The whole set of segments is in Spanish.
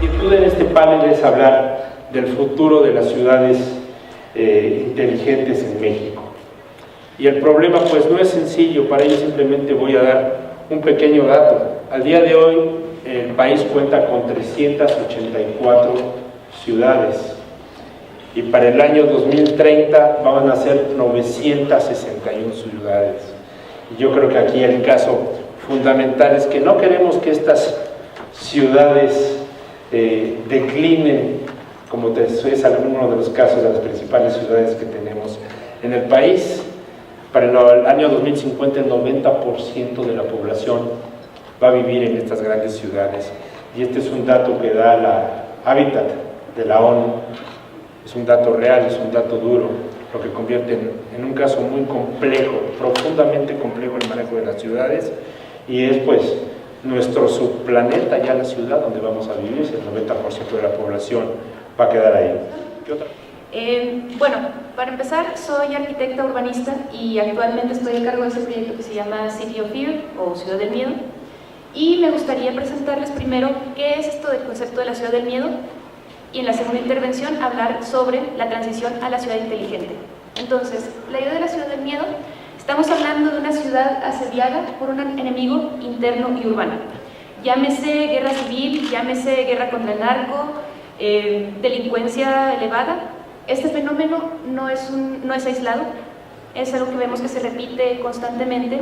inquietud en este panel es hablar del futuro de las ciudades inteligentes en México. Y el problema pues no es sencillo, para ello simplemente voy a dar un pequeño dato. Al día de hoy el país cuenta con 384 ciudades y para el año 2030 van a ser 961 ciudades. Y yo creo que aquí el caso fundamental es que no queremos que estas ciudades declinen, como es alguno de los casos de las principales ciudades que tenemos en el país. Para el año 2050 el 90% de la población va a vivir en estas grandes ciudades, y este es un dato que da la Habitat de la ONU. Es un dato real, es un dato duro, lo que convierte en un caso muy complejo, profundamente complejo el manejo de las ciudades, y es pues nuestro subplaneta, ya la ciudad donde vamos a vivir, el 90% de la población va a quedar ahí. ¿Qué otra? Bueno, para empezar, soy arquitecta urbanista y actualmente estoy a cargo de ese proyecto que se llama City of Fear o Ciudad del Miedo, y me gustaría presentarles primero qué es esto del concepto de la Ciudad del Miedo, y en la segunda intervención hablar sobre la transición a la ciudad inteligente. Entonces, la idea de la Ciudad del Miedo, estamos hablando de una ciudad asediada por un enemigo interno y urbano. Llámese guerra civil, llámese guerra contra el narco, delincuencia elevada. Este fenómeno no es aislado, es algo que vemos que se repite constantemente,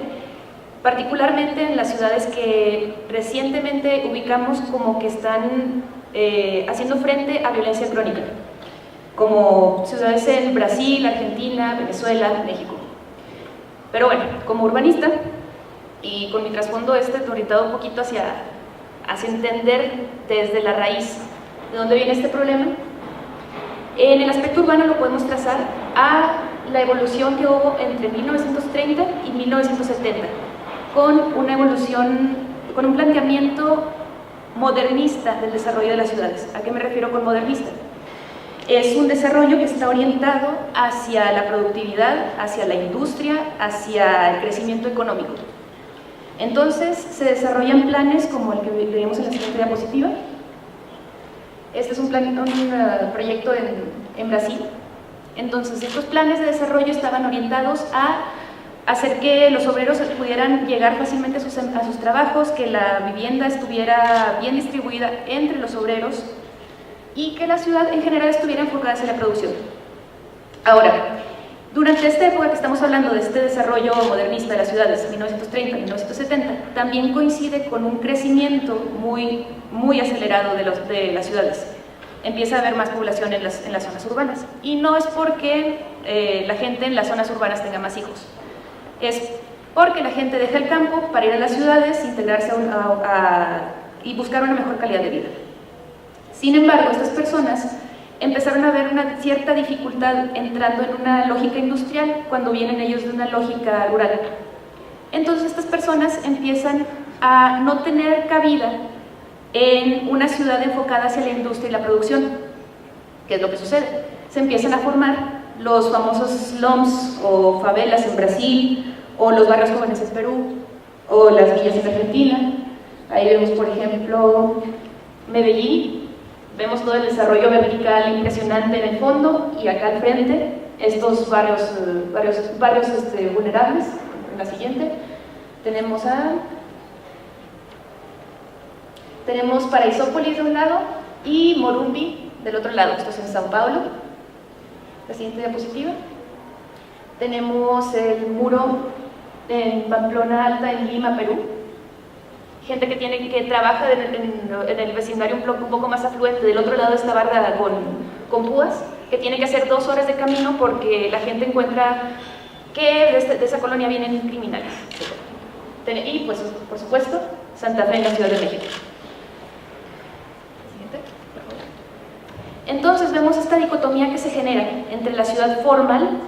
particularmente en las ciudades que recientemente ubicamos como que están haciendo frente a violencia crónica, como ciudades en Brasil, Argentina, Venezuela, México. Pero bueno, como urbanista y con mi trasfondo orientado un poquito hacia entender desde la raíz de dónde viene este problema, en el aspecto urbano lo podemos trazar a la evolución que hubo entre 1930 y 1970, con una evolución, con un planteamiento modernista del desarrollo de las ciudades. ¿A qué me refiero con modernista? Es un desarrollo que está orientado hacia la productividad, hacia la industria, hacia el crecimiento económico. Entonces se desarrollan planes como el que veremos en la siguiente diapositiva. Este es un proyecto en Brasil. Entonces estos planes de desarrollo estaban orientados a hacer que los obreros pudieran llegar fácilmente a sus trabajos, que la vivienda estuviera bien distribuida entre los obreros y que la ciudad en general estuviera enfocada hacia la producción. Ahora, durante esta época que estamos hablando de este desarrollo modernista de las ciudades, 1930-1970, también coincide con un crecimiento muy acelerado de las ciudades. Empieza a haber más población en las zonas urbanas, y no es porque la gente en las zonas urbanas tenga más hijos, es porque la gente deja el campo para ir a las ciudades, integrarse y buscar una mejor calidad de vida. Sin embargo, estas personas empezaron a ver una cierta dificultad entrando en una lógica industrial cuando vienen ellos de una lógica rural. Entonces estas personas empiezan a no tener cabida en una ciudad enfocada hacia la industria y la producción. ¿Qué es lo que sucede? Se empiezan a formar los famosos slums o favelas en Brasil, o los barrios jóvenes en Perú, o las villas en Argentina. Ahí vemos, por ejemplo, Medellín. Vemos todo el desarrollo vertical impresionante en el fondo, y acá al frente estos barrios vulnerables. En la siguiente tenemos Paraisópolis de un lado y Morumbi del otro lado. Esto es en Sao Paulo. La siguiente diapositiva. Tenemos el muro en Pamplona Alta, en Lima, Perú. Gente que trabaja en el vecindario un poco más afluente, del otro lado de esta barda con púas, que tiene que hacer 2 horas de camino porque la gente encuentra que de esa colonia vienen criminales. Y pues, por supuesto, Santa Fe en la Ciudad de México. Entonces vemos esta dicotomía que se genera entre la ciudad formal,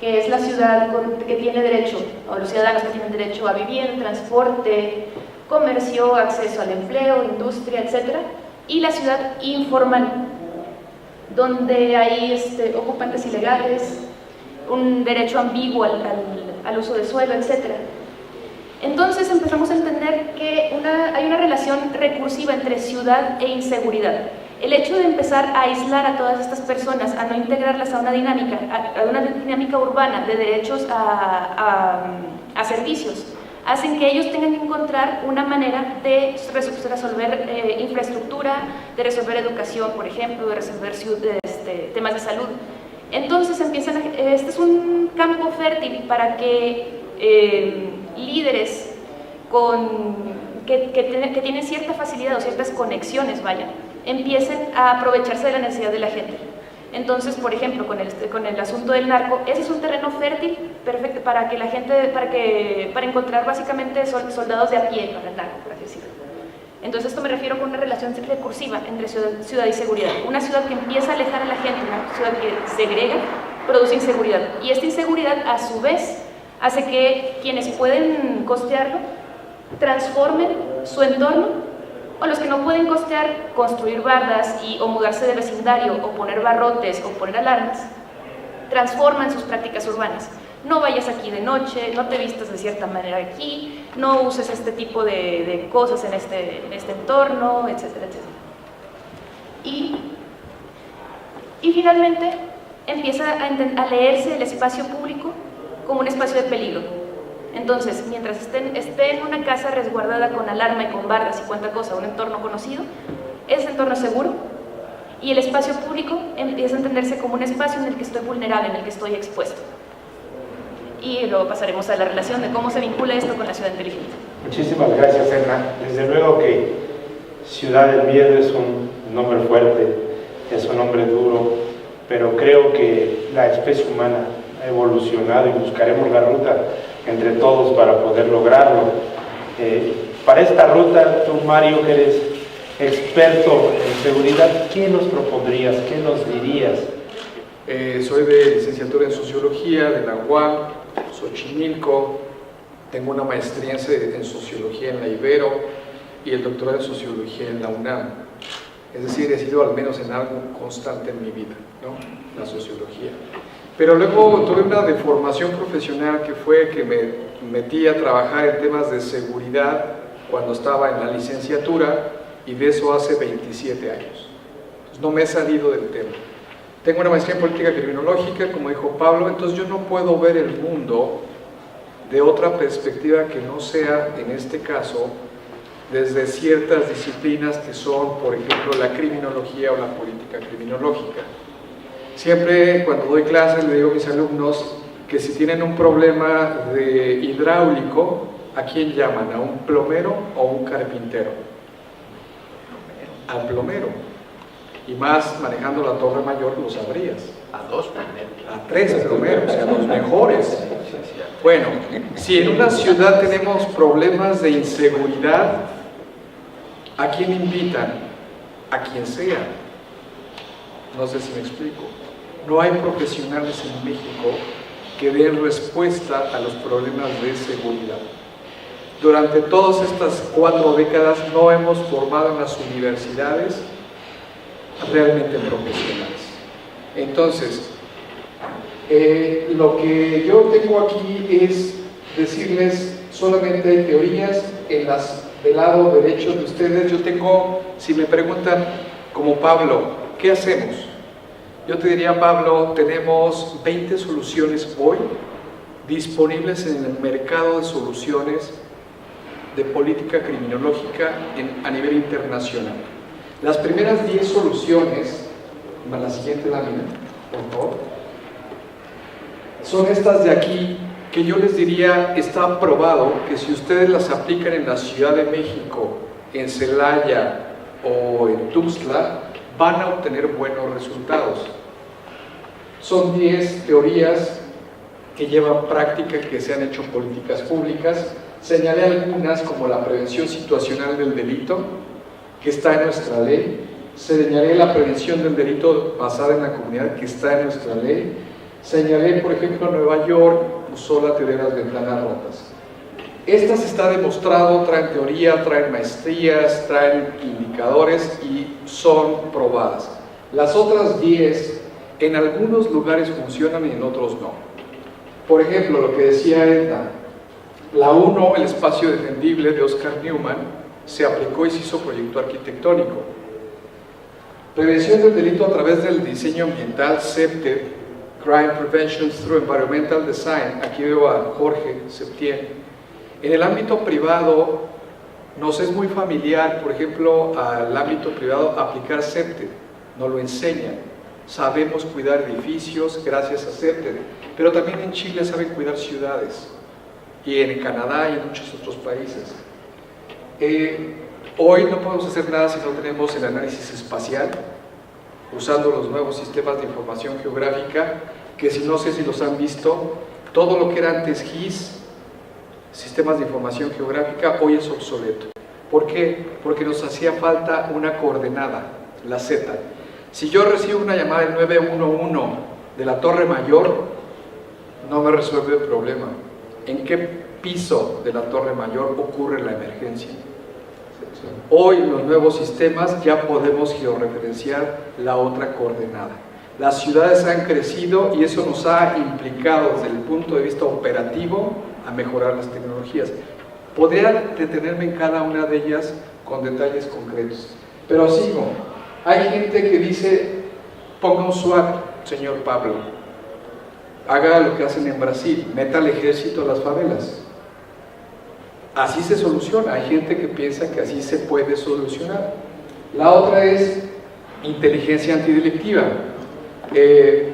que es la ciudad que tiene derecho, o los ciudadanos que tienen derecho a vivienda, transporte, comercio, acceso al empleo, industria, etc. Y la ciudad informal, donde hay ocupantes ilegales, un derecho ambiguo al uso de suelo, etc. Entonces empezamos a entender que hay una relación relación recursiva entre ciudad e inseguridad. El hecho de empezar a aislar a todas estas personas, a no integrarlas a una dinámica urbana de derechos a servicios, hacen que ellos tengan que encontrar una manera de resolver infraestructura, de resolver educación, por ejemplo, de resolver temas de salud. Entonces este es un campo fértil para que líderes que tienen cierta facilidad o ciertas conexiones, empiecen a aprovecharse de la necesidad de la gente. Entonces, por ejemplo, con el asunto del narco, ese es un terreno fértil, perfecto, para que la gente, para encontrar básicamente soldados de a pie para el narco, por así decirlo. Entonces, esto me refiero con una relación recursiva entre ciudad y seguridad. Una ciudad que empieza a alejar a la gente, una ciudad que segrega, produce inseguridad. Y esta inseguridad, a su vez, hace que quienes pueden costearlo transformen su entorno, o los que no pueden costear, construir bardas o mudarse de vecindario, o poner barrotes, o poner alarmas, transforman sus prácticas urbanas. No vayas aquí de noche, no te vistas de cierta manera aquí, no uses este tipo de cosas en este entorno, etcétera, etcétera. Y finalmente empieza a leerse el espacio público como un espacio de peligro. Entonces, mientras esté en una casa resguardada con alarma y con bardas y cuánta cosa, un entorno conocido, ese entorno es seguro, y el espacio público empieza a entenderse como un espacio en el que estoy vulnerable, en el que estoy expuesto. Y luego pasaremos a la relación de cómo se vincula esto con la ciudad inteligente. Muchísimas gracias, Edna. Desde luego que Ciudad del Miedo es un nombre fuerte, es un nombre duro, pero creo que la especie humana ha evolucionado y buscaremos la ruta entre todos para poder lograrlo. Para esta ruta, tú, Mario, que eres experto en seguridad, ¿qué nos propondrías? ¿Qué nos dirías? Soy de licenciatura en Sociología de la UAM, Xochimilco, tengo una maestría en Sociología en la Ibero y el doctorado en Sociología en la UNAM. Es decir, he sido al menos en algo constante en mi vida, ¿no? La sociología. Pero luego tuve una deformación profesional que fue que me metí a trabajar en temas de seguridad cuando estaba en la licenciatura, y de eso hace 27 años. Entonces, no me he salido del tema. Tengo una maestría en política criminológica, como dijo Pablo, entonces yo no puedo ver el mundo de otra perspectiva que no sea, en este caso, desde ciertas disciplinas que son, por ejemplo, la criminología o la política criminológica. Siempre cuando doy clases le digo a mis alumnos que si tienen un problema de hidráulico, ¿a quién llaman? ¿A un plomero o un carpintero? Al plomero. Y más manejando la Torre Mayor lo sabrías. A 2 plomeros. A 3 plomeros, a los mejores. Bueno, si en una ciudad tenemos problemas de inseguridad, ¿a quién invitan? A quien sea. No sé si me explico. No hay profesionales en México que den respuesta a los problemas de seguridad. Durante todas estas 4 décadas no hemos formado en las universidades realmente profesionales. Entonces, lo que yo tengo aquí es decirles solamente teorías del lado derecho de ustedes. Yo tengo, si me preguntan como Pablo, ¿qué hacemos? Yo te diría, Pablo, tenemos 20 soluciones hoy disponibles en el mercado de soluciones de política criminológica a nivel internacional. Las primeras 10 soluciones, la siguiente lámina, por favor, son estas de aquí, que yo les diría, está probado que si ustedes las aplican en la Ciudad de México, en Celaya o en Tuxtla, van a obtener buenos resultados. Son 10 teorías que llevan práctica, que se han hecho políticas públicas. Señalé algunas como la prevención situacional del delito, que está en nuestra ley. Señalé la prevención del delito basada en la comunidad, que está en nuestra ley. Señalé, por ejemplo, Nueva York usó la teoría de las ventanas rotas. Estas está demostrado, traen teoría, traen maestrías, traen indicadores y son probadas. Las otras 10 en algunos lugares funcionan y en otros no. Por ejemplo, lo que decía Edna, la 1, el espacio defendible de Oscar Newman, se aplicó y se hizo proyecto arquitectónico. Prevención del delito a través del diseño ambiental, CEPTED, Crime Prevention Through Environmental Design. Aquí veo a Jorge Septién. En el ámbito privado nos es muy familiar, por ejemplo, al ámbito privado aplicar CEPTED, nos lo enseñan. Sabemos cuidar edificios gracias a CEPTED, pero también en Chile saben cuidar ciudades, y en Canadá y en muchos otros países. Hoy no podemos hacer nada si no tenemos el análisis espacial, usando los nuevos sistemas de información geográfica, que si no sé si los han visto, todo lo que era antes GIS, sistemas de información geográfica, hoy es obsoleto. ¿Por qué? Porque nos hacía falta una coordenada, la Z. Si yo recibo una llamada del 911 de la Torre Mayor, no me resuelve el problema. ¿En qué piso de la Torre Mayor ocurre la emergencia? Hoy los nuevos sistemas ya podemos georreferenciar la otra coordenada. Las ciudades han crecido y eso nos ha implicado desde el punto de vista operativo a mejorar las tecnologías. Podría detenerme en cada una de ellas con detalles concretos, pero sigo. Hay gente que dice, ponga un SWAT, señor Pablo, haga lo que hacen en Brasil, meta al ejército a las favelas. Así se soluciona. Hay gente que piensa que así se puede solucionar. La otra es inteligencia antidelictiva.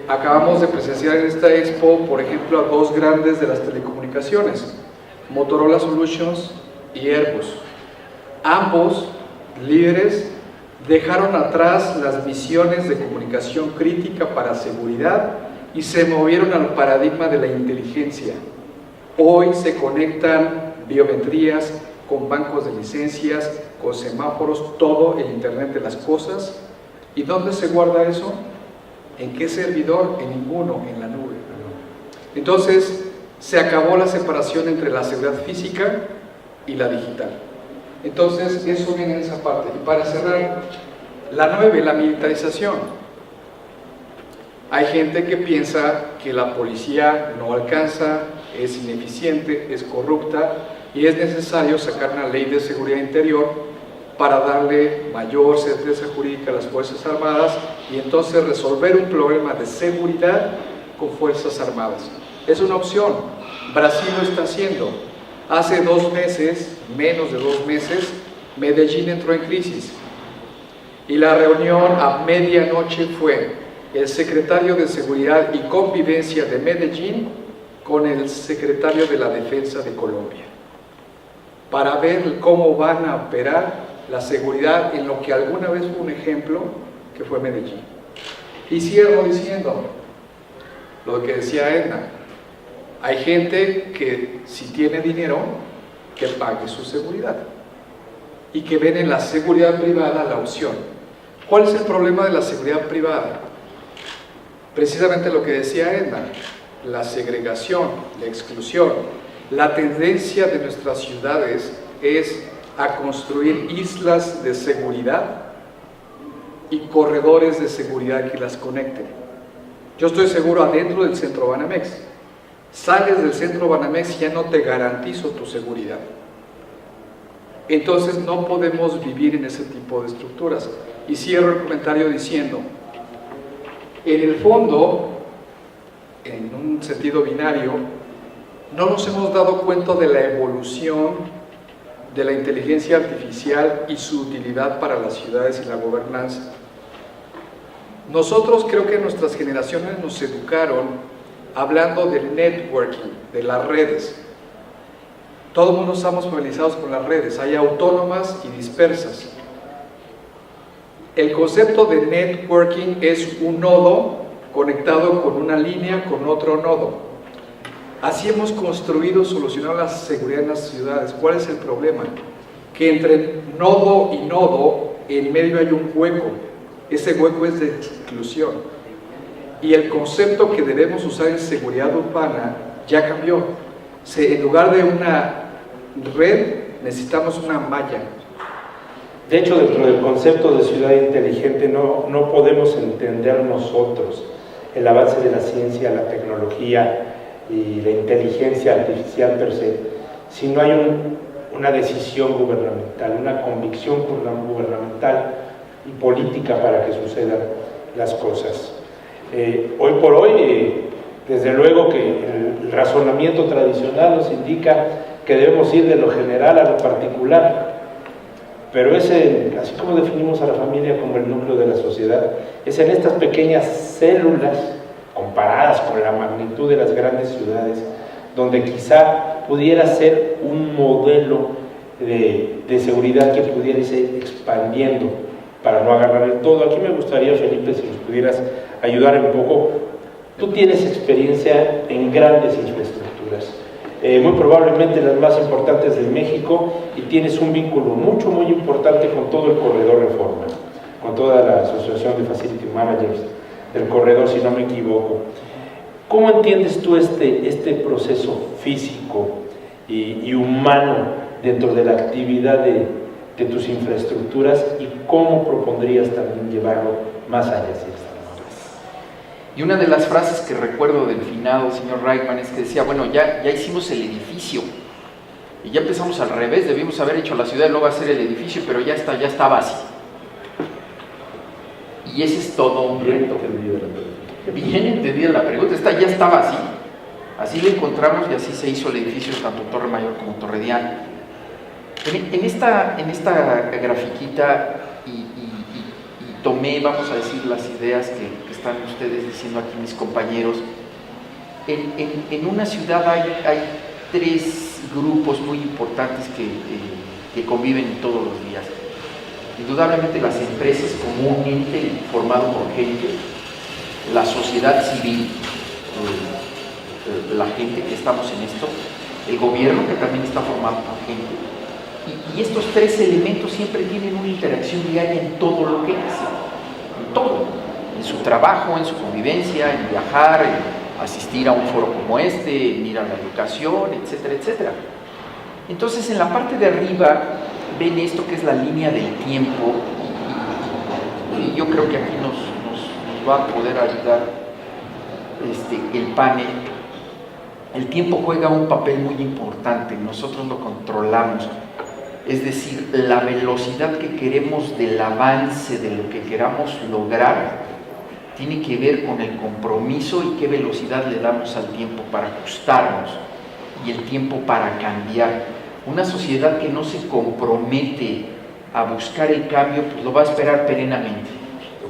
Acabamos de presenciar en esta expo, por ejemplo, a dos grandes de las telecomunicaciones, Motorola Solutions y Airbus. Ambos líderes dejaron atrás las misiones de comunicación crítica para seguridad y se movieron al paradigma de la inteligencia. Hoy se conectan biometrías con bancos de licencias, con semáforos, todo el Internet de las cosas. ¿Y dónde se guarda eso? ¿En qué servidor? En ninguno, en la nube. Entonces, se acabó la separación entre la seguridad física y la digital. Entonces, eso viene en esa parte. Y para cerrar, la 9, la militarización. Hay gente que piensa que la policía no alcanza, es ineficiente, es corrupta y es necesario sacar una ley de seguridad interior para darle mayor certeza jurídica a las Fuerzas Armadas y entonces resolver un problema de seguridad con Fuerzas Armadas. Es una opción. Brasil lo está haciendo. Hace 2 meses, menos de 2 meses, Medellín entró en crisis y la reunión a medianoche fue el secretario de Seguridad y Convivencia de Medellín con el secretario de la Defensa de Colombia para ver cómo van a operar la seguridad en lo que alguna vez fue un ejemplo, que fue Medellín. Y cierro diciendo lo que decía Edna: hay gente que si tiene dinero, que pague su seguridad y que ven en la seguridad privada la opción. ¿Cuál es el problema de la seguridad privada? Precisamente lo que decía Edna, la segregación, la exclusión. La tendencia de nuestras ciudades es a construir islas de seguridad y corredores de seguridad que las conecten. Yo estoy seguro adentro del centro Banamex. Sales del centro Banamex y ya no te garantizo tu seguridad. Entonces no podemos vivir en ese tipo de estructuras. Y cierro el comentario diciendo, en el fondo, en un sentido binario, no nos hemos dado cuenta de la evolución de la inteligencia artificial y su utilidad para las ciudades y la gobernanza. Nosotros creo que nuestras generaciones nos educaron hablando del networking, de las redes. Todo el mundo estamos familiarizados con las redes, hay autónomas y dispersas. El concepto de networking es un nodo conectado con una línea con otro nodo. Así hemos construido, solucionado la seguridad en las ciudades. ¿Cuál es el problema? Que entre nodo y nodo, en medio hay un hueco. Ese hueco es de exclusión. Y el concepto que debemos usar en seguridad urbana ya cambió. En lugar de una red, necesitamos una malla. De hecho, dentro del concepto de ciudad inteligente no podemos entender nosotros el avance de la ciencia, la tecnología y la inteligencia artificial per se, si no hay una decisión gubernamental, una convicción gubernamental y política para que sucedan las cosas. Hoy por hoy, desde luego que el razonamiento tradicional nos indica que debemos ir de lo general a lo particular, pero así como definimos a la familia como el núcleo de la sociedad, es en estas pequeñas células, comparadas con la magnitud de las grandes ciudades, donde quizá pudiera ser un modelo de seguridad que pudiera irse expandiendo para no agarrar el todo. Aquí me gustaría, Felipe, si nos pudieras ayudar un poco. Tú tienes experiencia en grandes infraestructuras, muy probablemente las más importantes de México, y tienes un vínculo muy importante con todo el corredor Reforma, con toda la Asociación de Facility Managers del corredor, si no me equivoco. ¿Cómo entiendes tú este proceso físico y humano dentro de la actividad de tus infraestructuras, y cómo propondrías también llevarlo más allá? Y una de las frases que recuerdo del finado señor Reichmann es que decía, bueno, ya hicimos el edificio y ya empezamos al revés, debimos haber hecho la ciudad y luego hacer el edificio, pero ya está así. Y ese es todo un reto. Bien entendida la pregunta, ya estaba así. Así lo encontramos y así se hizo el edificio, tanto Torre Mayor como Torre Diana. En esta grafiquita y tomé, vamos a decir, las ideas que están ustedes diciendo aquí mis compañeros. En una ciudad hay tres grupos muy importantes que conviven todos los días. Indudablemente las empresas comúnmente formado por gente, la sociedad civil, la gente que estamos en esto, el gobierno que también está formado por gente, y estos tres elementos siempre tienen una interacción diaria en todo lo que hacen, en todo, en su trabajo, en su convivencia, en viajar, en asistir a un foro como este, en ir a la educación, etcétera, etcétera. Entonces en la parte de arriba ven esto que es la línea del tiempo, y yo creo que aquí nos va a poder ayudar el panel. El tiempo juega un papel muy importante, nosotros lo controlamos, es decir, la velocidad que queremos del avance de lo que queramos lograr tiene que ver con el compromiso y qué velocidad le damos al tiempo para ajustarnos y el tiempo para cambiar. Una sociedad que no se compromete a buscar el cambio, pues lo va a esperar perennemente.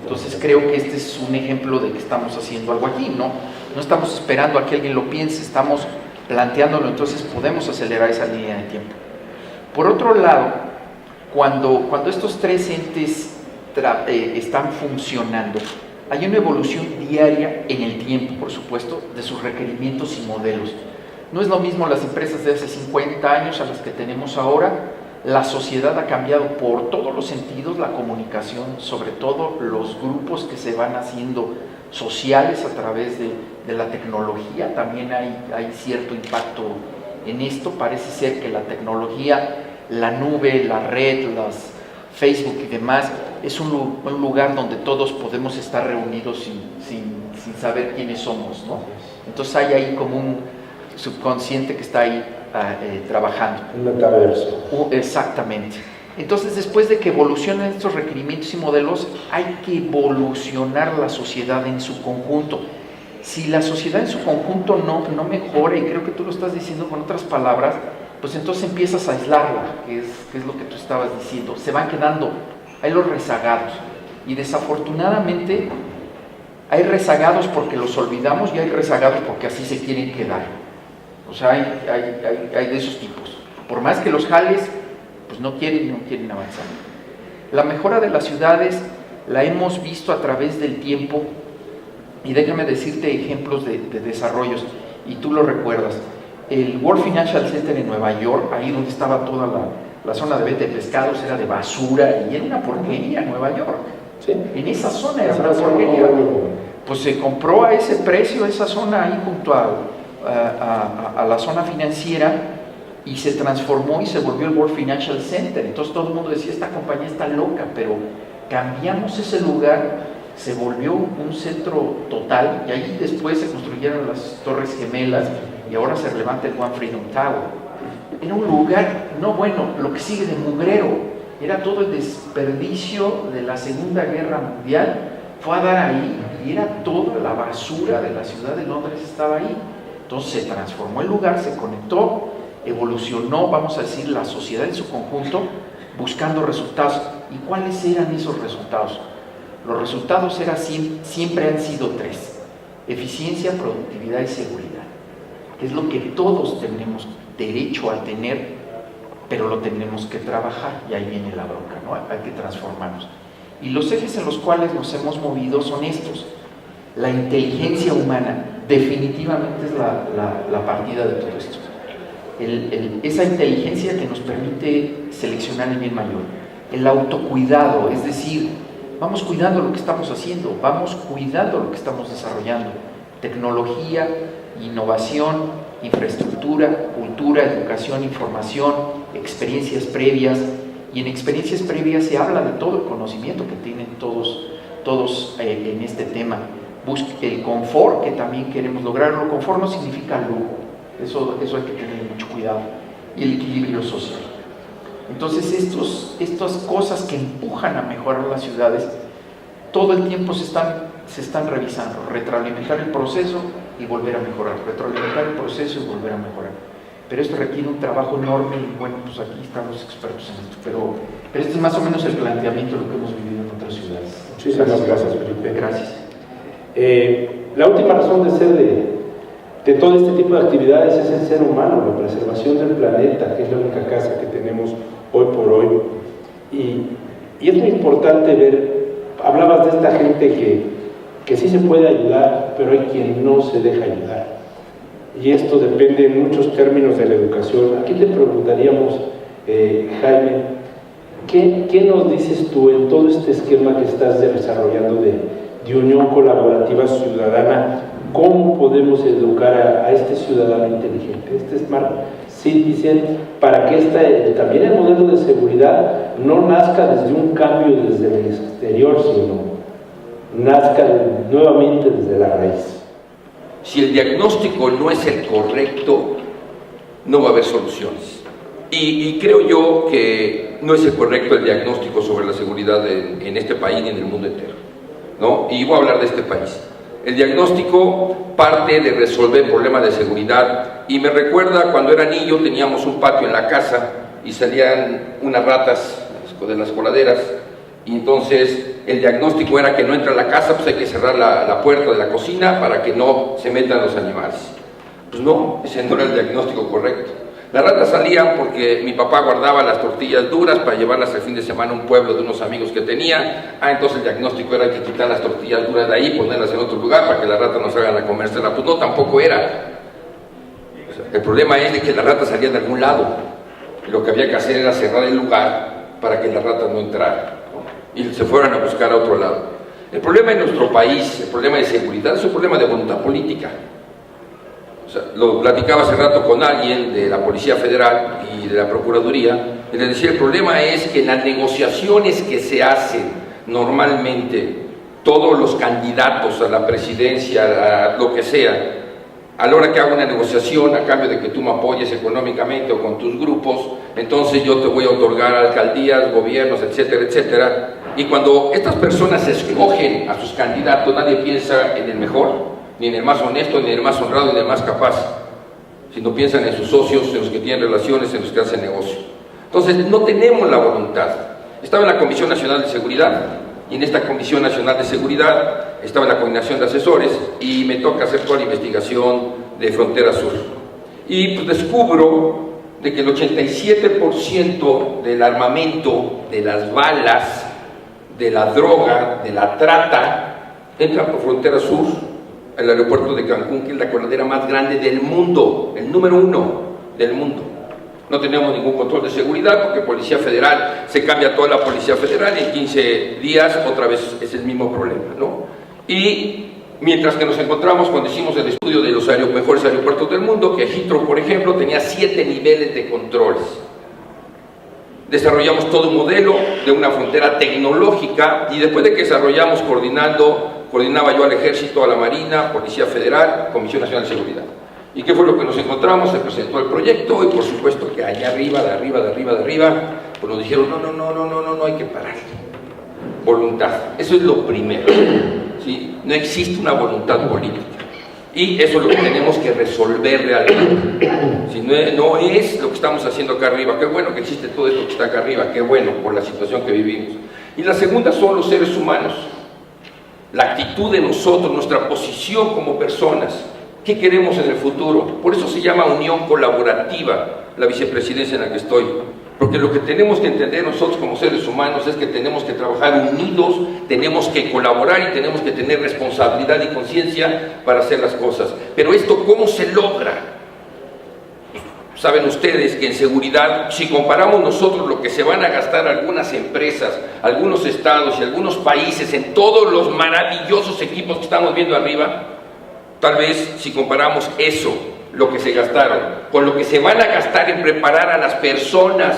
Entonces creo que este es un ejemplo de que estamos haciendo algo aquí, ¿no? No estamos esperando a que alguien lo piense, estamos planteándolo, entonces podemos acelerar esa línea de tiempo. Por otro lado, cuando estos tres entes están funcionando, hay una evolución diaria en el tiempo, por supuesto, de sus requerimientos y modelos. No es lo mismo las empresas de hace 50 años a las que tenemos ahora. La sociedad ha cambiado por todos los sentidos, la comunicación, sobre todo los grupos que se van haciendo sociales a través de la tecnología, también hay cierto impacto en esto. Parece ser que la tecnología, la nube, la red, las Facebook y demás, es un lugar donde todos podemos estar reunidos sin saber quiénes somos, ¿no? Entonces hay ahí como un subconsciente que está ahí trabajando. Un metaverso. Exactamente. Entonces, después de que evolucionen estos requerimientos y modelos, hay que evolucionar la sociedad en su conjunto. Si la sociedad en su conjunto no mejora, y creo que tú lo estás diciendo con otras palabras, pues entonces empiezas a aislarla, que es lo que tú estabas diciendo. Se van quedando, hay los rezagados. Y desafortunadamente, hay rezagados porque los olvidamos y hay rezagados porque así se quieren quedar. O sea, hay de esos tipos. Por más que los jales, pues no quieren avanzar. La mejora de las ciudades la hemos visto a través del tiempo, y déjame decirte ejemplos de desarrollos, y tú lo recuerdas. El World Financial Center en Nueva York, ahí donde estaba toda la zona de venta de pescados, era de basura y era una porquería Nueva York. Sí. En esa zona era una porquería. Pues se compró a ese precio esa zona ahí junto a la zona financiera, y se transformó y se volvió el World Financial Center. Entonces todo el mundo decía, esta compañía está loca, pero cambiamos ese lugar, se volvió un centro total, y ahí después se construyeron las Torres Gemelas y ahora se levanta el One Freedom Tower. era un lugar, no bueno, lo que sigue de mugrero, era todo el desperdicio de la Segunda Guerra Mundial, fue a dar ahí y era toda la basura de la ciudad de Londres estaba ahí. Entonces se transformó el lugar, se conectó, evolucionó, vamos a decir, la sociedad en su conjunto, buscando resultados. ¿Y cuáles eran esos resultados? Los resultados siempre han sido tres: eficiencia, productividad y seguridad, que es lo que todos tenemos derecho a tener, pero lo tenemos que trabajar, y ahí viene la bronca, ¿no? Hay que transformarnos. Y los ejes en los cuales nos hemos movido son estos. La inteligencia humana definitivamente es la partida de todo esto. Esa inteligencia que nos permite seleccionar el bien mayor. El autocuidado, es decir, vamos cuidando lo que estamos haciendo, vamos cuidando lo que estamos desarrollando. Tecnología, innovación, infraestructura, cultura, educación, información, experiencias previas. Y en experiencias previas se habla de todo el conocimiento que tienen todos en este tema. El confort que también queremos lograrlo. El confort no significa lujo, eso hay que tener mucho cuidado. Y el equilibrio social. Entonces estas cosas que empujan a mejorar las ciudades, todo el tiempo se están revisando. Retroalimentar el proceso y volver a mejorar. Retroalimentar el proceso y volver a mejorar. Pero esto requiere un trabajo enorme y bueno, pues aquí están los expertos en esto. Pero este es más o menos el planteamiento de lo que hemos vivido en otras ciudades. Muchísimas gracias, Felipe. Gracias. La última razón de ser de todo este tipo de actividades es el ser humano, la preservación del planeta, que es la única casa que tenemos hoy por hoy. Y es muy importante ver, hablabas de esta gente que sí se puede ayudar, pero hay quien no se deja ayudar. Y esto depende en muchos términos de la educación. Aquí te preguntaríamos, Jaime, ¿qué nos dices tú en todo este esquema que estás desarrollando de unión colaborativa ciudadana? ¿Cómo podemos educar a este ciudadano inteligente, este Smart Citizen, para que también el modelo de seguridad no nazca desde un cambio desde el exterior, sino nazca nuevamente desde la raíz? Si el diagnóstico no es el correcto, no va a haber soluciones. Y creo yo que no es el correcto el diagnóstico sobre la seguridad en este país ni en el mundo entero, ¿no? Y voy a hablar de este país. El diagnóstico parte de resolver problemas de seguridad, y me recuerda cuando era niño, teníamos un patio en la casa y salían unas ratas de las coladeras, y entonces el diagnóstico era que no entra a la casa, pues hay que cerrar la puerta de la cocina para que no se metan los animales. Pues no, ese no era el diagnóstico correcto. Las ratas salían porque mi papá guardaba las tortillas duras para llevarlas el fin de semana a un pueblo de unos amigos que tenía. Entonces el diagnóstico era que quitar las tortillas duras de ahí, ponerlas en otro lugar para que las ratas no salgan a comérselas. Pues no, tampoco era. O sea, el problema es de que las ratas salían de algún lado. Y lo que había que hacer era cerrar el lugar para que las ratas no entraran y se fueran a buscar a otro lado. El problema en nuestro país, el problema de seguridad, es un problema de voluntad política. O sea, lo platicaba hace rato con alguien de la Policía Federal y de la Procuraduría, y les decía, el problema es que en las negociaciones que se hacen normalmente, todos los candidatos a la presidencia, a lo que sea, a la hora que hago una negociación a cambio de que tú me apoyes económicamente o con tus grupos, entonces yo te voy a otorgar alcaldías, gobiernos, etcétera, etcétera. Y cuando estas personas escogen a sus candidatos, nadie piensa en el mejor, ni en el más honesto, ni en el más honrado, ni en el más capaz, sino piensan en sus socios, en los que tienen relaciones, en los que hacen negocio. Entonces no tenemos la voluntad. Estaba en la Comisión Nacional de Seguridad, y en esta Comisión Nacional de Seguridad estaba en la coordinación de asesores, y me toca hacer toda la investigación de Frontera Sur. Y pues descubro de que el 87% del armamento, de las balas, de la droga, de la trata, entra por Frontera Sur, el aeropuerto de Cancún, que es la coladera más grande del mundo, el número 1 del mundo. No tenemos ningún control de seguridad porque Policía Federal, se cambia toda la Policía Federal y en 15 días otra vez es el mismo problema, ¿no? Y mientras que nos encontramos cuando hicimos el estudio de los mejores aeropuertos del mundo, que Heathrow, por ejemplo, tenía 7 niveles de controles. Desarrollamos todo un modelo de una frontera tecnológica, y después de que desarrollamos coordinaba yo al Ejército, a la Marina, Policía Federal, Comisión Nacional de Seguridad. ¿Y qué fue lo que nos encontramos? Se presentó el proyecto y por supuesto que allá arriba, de arriba, pues nos dijeron, no, hay que parar. Voluntad, eso es lo primero, ¿sí? No existe una voluntad política. Y eso es lo que tenemos que resolver realmente. Si no es lo que estamos haciendo acá arriba, qué bueno que existe todo esto que está acá arriba, qué bueno por la situación que vivimos. Y la segunda son los seres humanos, la actitud de nosotros, nuestra posición como personas, qué queremos en el futuro. Por eso se llama unión colaborativa la vicepresidencia en la que estoy. Porque lo que tenemos que entender nosotros como seres humanos es que tenemos que trabajar unidos, tenemos que colaborar y tenemos que tener responsabilidad y conciencia para hacer las cosas. Pero esto, ¿cómo se logra? Saben ustedes que en seguridad, si comparamos nosotros lo que se van a gastar algunas empresas, algunos estados y algunos países en todos los maravillosos equipos que estamos viendo arriba, tal vez si comparamos eso, lo que se gastaron, con lo que se van a gastar en preparar a las personas,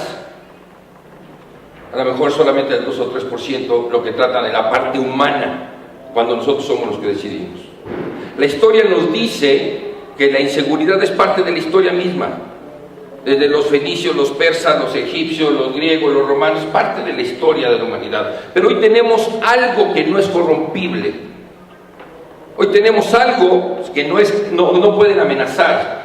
a lo mejor solamente el 2 o 3% lo que tratan de la parte humana, cuando nosotros somos los que decidimos. La historia nos dice que la inseguridad es parte de la historia misma, desde los fenicios, los persas, los egipcios, los griegos, los romanos, parte de la historia de la humanidad. Pero hoy tenemos algo que no es corrompible. Hoy tenemos algo que no pueden amenazar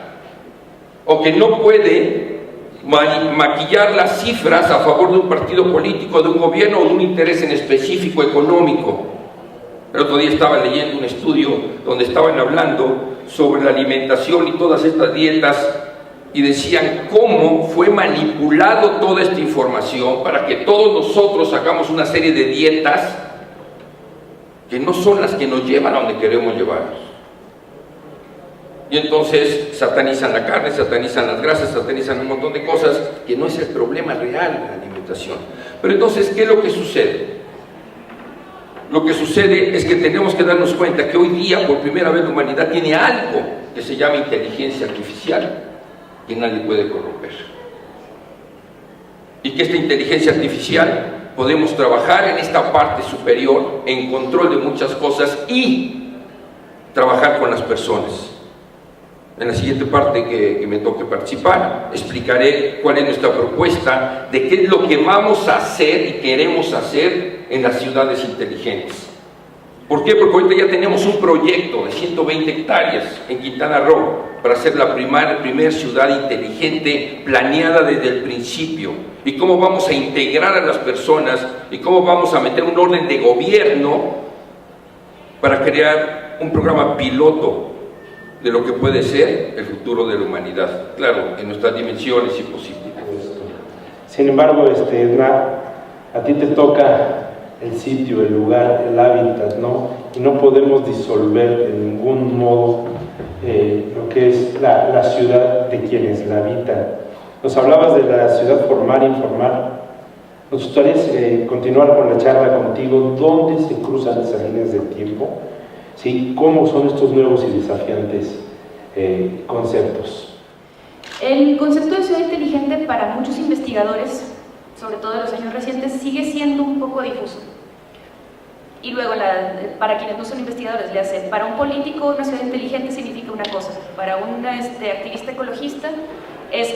o que no puede maquillar las cifras a favor de un partido político, de un gobierno o de un interés en específico económico. El otro día estaba leyendo un estudio donde estaban hablando sobre la alimentación y todas estas dietas y decían cómo fue manipulado toda esta información para que todos nosotros hagamos una serie de dietas que no son las que nos llevan a donde queremos llevarnos. Y entonces satanizan la carne, satanizan las grasas, satanizan un montón de cosas que no es el problema real de la alimentación. Pero entonces, ¿qué es lo que sucede? Lo que sucede es que tenemos que darnos cuenta que hoy día, por primera vez, la humanidad tiene algo que se llama inteligencia artificial que nadie puede corromper. Y que esta inteligencia artificial podemos trabajar en esta parte superior, en control de muchas cosas y trabajar con las personas. En la siguiente parte que me toque participar, explicaré cuál es nuestra propuesta de qué es lo que vamos a hacer y queremos hacer en las ciudades inteligentes. ¿Por qué? Porque ahorita ya tenemos un proyecto de 120 hectáreas en Quintana Roo para hacer la primera ciudad inteligente planeada desde el principio. Y cómo vamos a integrar a las personas y cómo vamos a meter un orden de gobierno para crear un programa piloto de lo que puede ser el futuro de la humanidad, claro, en nuestras dimensiones y posibilidades. Sin embargo, Edna, a ti te toca el sitio, el lugar, el hábitat, ¿no? Y no podemos disolver de ningún modo lo que es la ciudad de quienes la habitan. Nos hablabas de la ciudad formal e informal. Nos gustaría continuar con la charla contigo. ¿Dónde se cruzan esas líneas del tiempo? ¿Sí? ¿Cómo son estos nuevos y desafiantes conceptos? El concepto de ciudad inteligente para muchos investigadores, sobre todo en los años recientes, sigue siendo un poco difuso. Y luego, para quienes no son investigadores, le hace, para un político una ciudad inteligente significa una cosa, para un activista ecologista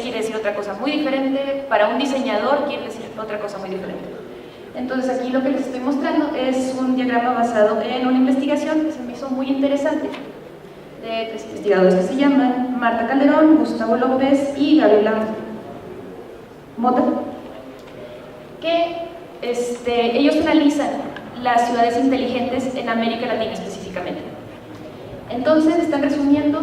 quiere decir otra cosa muy diferente, para un diseñador quiere decir otra cosa muy diferente. Entonces aquí lo que les estoy mostrando es un diagrama basado en una investigación que se me hizo muy interesante, de 3 investigadores que se llaman Marta Calderón, Gustavo López y Gabriela Mota, que ellos analizan las ciudades inteligentes en América Latina específicamente. Entonces están resumiendo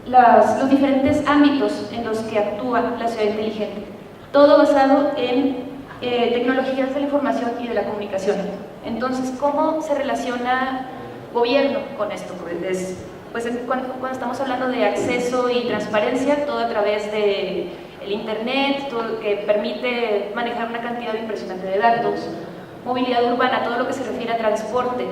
los diferentes ámbitos en los que actúa la ciudad inteligente, todo basado en tecnologías de la información y de la comunicación. Entonces, ¿cómo se relaciona gobierno con esto? Pues cuando estamos hablando de acceso y transparencia, todo a través de el internet, todo que permite manejar una cantidad impresionante de datos, movilidad urbana, todo lo que se refiere a transporte,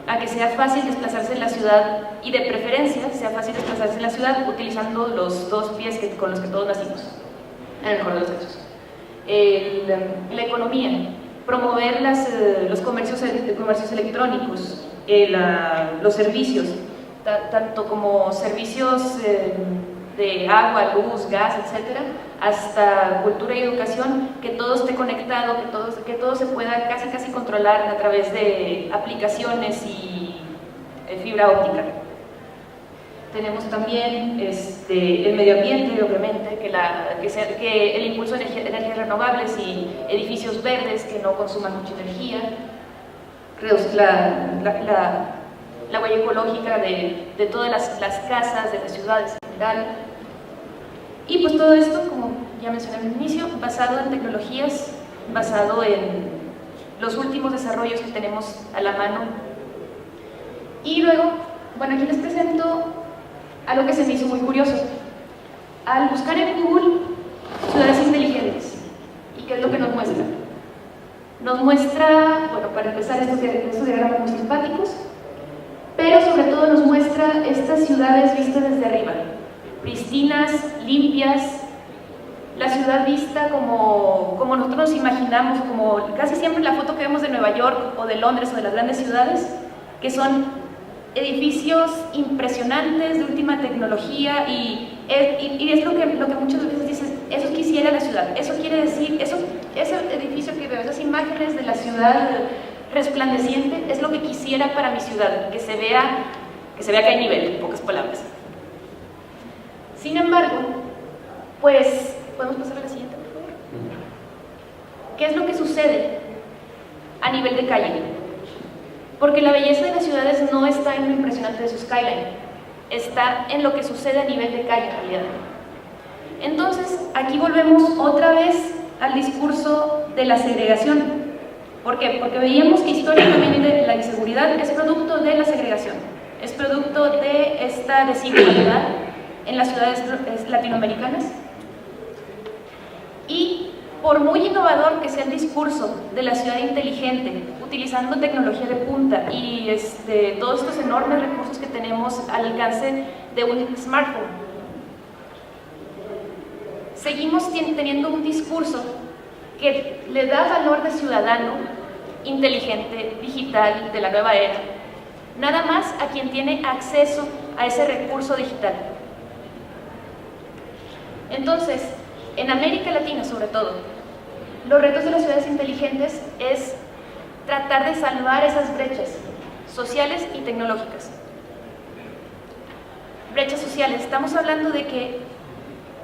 a que sea fácil desplazarse en la ciudad y de preferencia sea fácil desplazarse en la ciudad utilizando los 2 pies con los que todos nacimos, en el mejor de los casos. La economía, promover los comercios electrónicos, los servicios, tanto como servicios de agua, luz, gas, etcétera, hasta cultura y educación, que todo esté conectado, que todo se pueda casi controlar a través de aplicaciones y fibra óptica. Tenemos también el medio ambiente, obviamente, que el impulso de energías renovables y edificios verdes que no consuman mucha energía, reducir la huella ecológica de todas las casas, de las ciudades en general. Y pues todo esto, como ya mencioné al inicio, basado en tecnologías, basado en los últimos desarrollos que tenemos a la mano. Y luego, bueno, aquí les presento algo que se me hizo muy curioso. Al buscar en Google ciudades inteligentes, ¿y qué es lo que nos muestra? Nos muestra, bueno, para empezar, estos diagramas muy simpáticos, pero sobre todo nos muestra estas ciudades vistas desde arriba, pristinas, limpias, la ciudad vista como nosotros nos imaginamos, como casi siempre la foto que vemos de Nueva York o de Londres o de las grandes ciudades, que son edificios impresionantes de última tecnología y es lo que muchas veces dicen, eso quisiera la ciudad, eso quiere decir, ese edificio que veo, esas imágenes de la ciudad resplandeciente, es lo que quisiera para mi ciudad, que se vea que hay nivel, en pocas palabras. Sin embargo, pues, ¿podemos pasar a la siguiente, por favor? ¿Qué es lo que sucede a nivel de calle? Porque la belleza de las ciudades no está en lo impresionante de su skyline, está en lo que sucede a nivel de calle en realidad. Entonces, aquí volvemos otra vez al discurso de la segregación. ¿Por qué? Porque veíamos que históricamente la inseguridad es producto de la segregación, es producto de esta desigualdad en las ciudades latinoamericanas. Y por muy innovador que sea el discurso de la ciudad inteligente, utilizando tecnología de punta y todos estos enormes recursos que tenemos al alcance de un smartphone, seguimos teniendo un discurso que le da valor de ciudadano inteligente, digital, de la nueva era, nada más a quien tiene acceso a ese recurso digital. Entonces, en América Latina sobre todo, los retos de las ciudades inteligentes es tratar de salvar esas brechas sociales y tecnológicas. Brechas sociales, estamos hablando de que,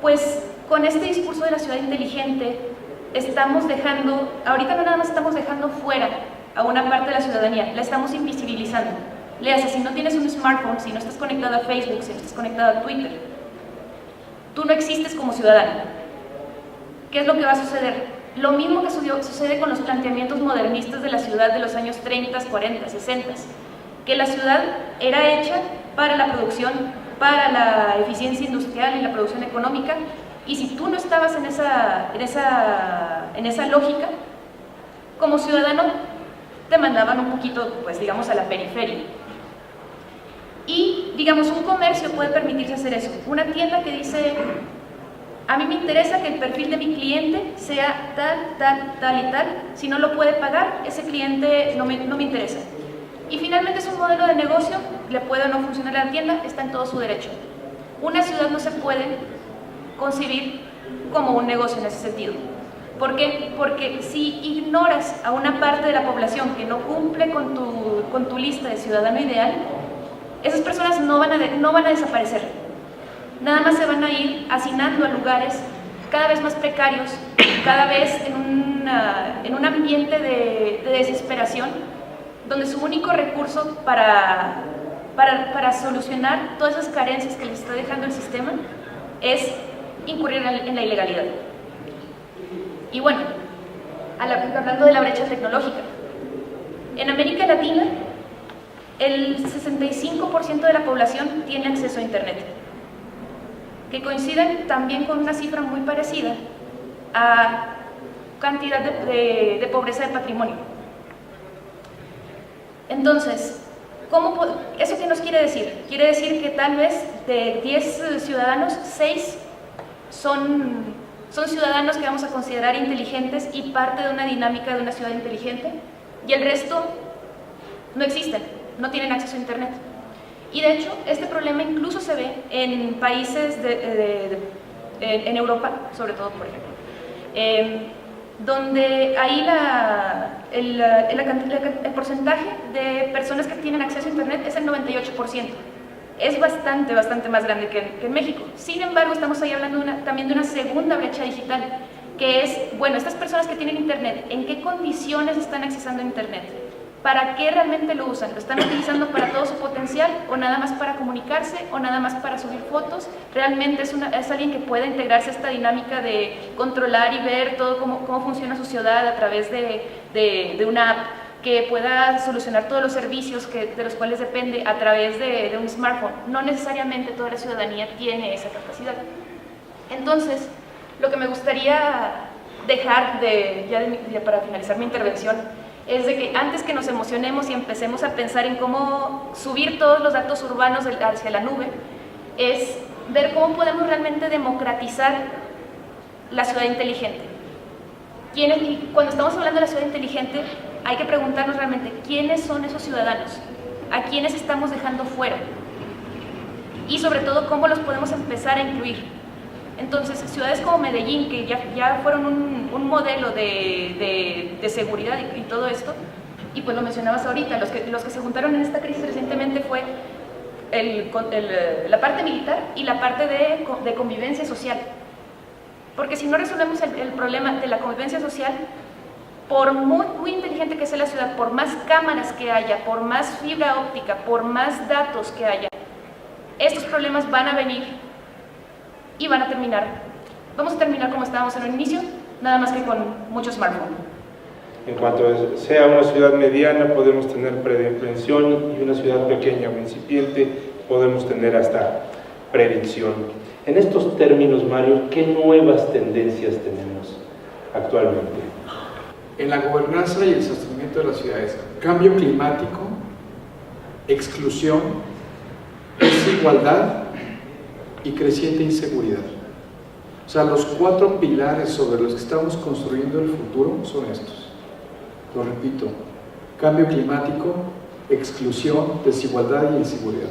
pues, con este discurso de la ciudad inteligente, estamos dejando, ahorita no nada más estamos dejando fuera a una parte de la ciudadanía, la estamos invisibilizando. Le hace, si no tienes un smartphone, si no estás conectado a Facebook, si no estás conectado a Twitter, tú no existes como ciudadano. ¿Qué es lo que va a suceder? Lo mismo que sucede con los planteamientos modernistas de la ciudad de los años 30, 40, 60, que la ciudad era hecha para la producción, para la eficiencia industrial y la producción económica, y si tú no estabas en esa lógica, como ciudadano te mandaban un poquito, pues digamos, a la periferia. Y, digamos, un comercio puede permitirse hacer eso. Una tienda que dice, a mí me interesa que el perfil de mi cliente sea tal y tal. Si no lo puede pagar, ese cliente no me interesa. Y finalmente es un modelo de negocio, le puede o no funcionar a la tienda, está en todo su derecho. Una ciudad no se puede concebir como un negocio en ese sentido. ¿Por qué? Porque si ignoras a una parte de la población que no cumple con tu lista de ciudadano ideal, esas personas no van a desaparecer. Nada más se van a ir hacinando a lugares cada vez más precarios, cada vez en un ambiente de desesperación, donde su único recurso para solucionar todas esas carencias que les está dejando el sistema es incurrir en la ilegalidad. Y bueno, hablando de la brecha tecnológica, en América Latina el 65% de la población tiene acceso a Internet, que coinciden también con una cifra muy parecida a cantidad de pobreza de patrimonio. Entonces, ¿eso qué nos quiere decir? Quiere decir que tal vez de 10 ciudadanos, 6 son ciudadanos que vamos a considerar inteligentes y parte de una dinámica de una ciudad inteligente, y el resto no existen, no tienen acceso a Internet. Y de hecho, este problema incluso se ve en países en Europa, sobre todo, por ejemplo, donde ahí el porcentaje de personas que tienen acceso a Internet es el 98%. Es bastante más grande que en México. Sin embargo, estamos ahí hablando también de una segunda brecha digital, que es, bueno, estas personas que tienen Internet, ¿en qué condiciones están accesando a Internet? ¿Para qué realmente lo usan? ¿Lo están utilizando para todo su potencial o nada más para comunicarse o nada más para subir fotos? ¿Realmente es alguien que pueda integrarse a esta dinámica de controlar y ver todo cómo funciona su ciudad a través de una app, que pueda solucionar todos los servicios de los cuales depende a través de un smartphone? No necesariamente toda la ciudadanía tiene esa capacidad. Entonces, lo que me gustaría dejar ya para finalizar mi intervención es de que antes que nos emocionemos y empecemos a pensar en cómo subir todos los datos urbanos hacia la nube, es ver cómo podemos realmente democratizar la ciudad inteligente. Y cuando estamos hablando de la ciudad inteligente, hay que preguntarnos realmente quiénes son esos ciudadanos, a quiénes estamos dejando fuera, y sobre todo cómo los podemos empezar a incluir. Entonces, ciudades como Medellín, que ya fueron un modelo de seguridad y todo esto, y pues lo mencionabas ahorita, los que se juntaron en esta crisis recientemente fue la parte militar y la parte de convivencia social. Porque si no resolvemos el problema de la convivencia social, por muy inteligente que sea la ciudad, por más cámaras que haya, por más fibra óptica, por más datos que haya, estos problemas van a venir y vamos a terminar como estábamos en el inicio, nada más que con mucho smartphone. En cuanto sea una ciudad mediana, podemos tener prevención, y una ciudad pequeña o incipiente, podemos tener hasta predicción. En estos términos, Mario, ¿qué nuevas tendencias tenemos actualmente? En la gobernanza y el sostenimiento de las ciudades: cambio climático, exclusión, desigualdad y creciente inseguridad. O sea, los 4 pilares sobre los que estamos construyendo el futuro son estos. Lo repito: cambio climático, exclusión, desigualdad y inseguridad.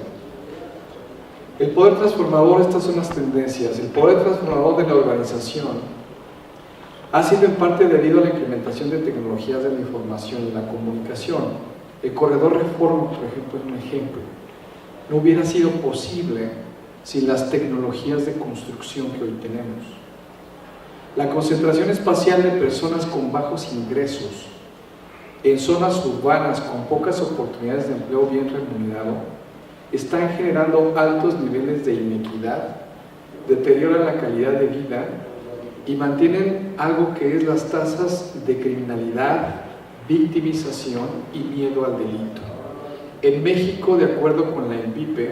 El poder transformador, estas son las tendencias. El poder transformador de la urbanización ha sido en parte debido a la implementación de tecnologías de la información y la comunicación. El corredor Reforma, por ejemplo, es un ejemplo. No hubiera sido posible sin las tecnologías de construcción que hoy tenemos. La concentración espacial de personas con bajos ingresos en zonas urbanas con pocas oportunidades de empleo bien remunerado están generando altos niveles de inequidad, deterioran la calidad de vida y mantienen algo que es las tasas de criminalidad, victimización y miedo al delito. En México, de acuerdo con la ENVIPE,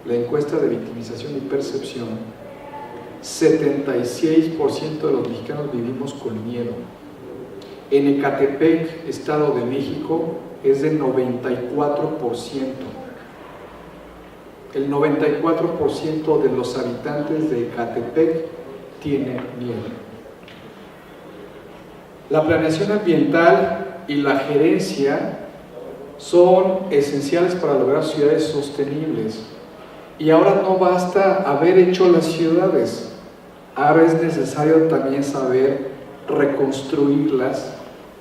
la encuesta de victimización y percepción, 76% de los mexicanos vivimos con miedo. En Ecatepec, Estado de México, es del 94%. El 94% de los habitantes de Ecatepec tiene miedo. La planeación ambiental y la gerencia son esenciales para lograr ciudades sostenibles. Y ahora no basta haber hecho las ciudades, ahora es necesario también saber reconstruirlas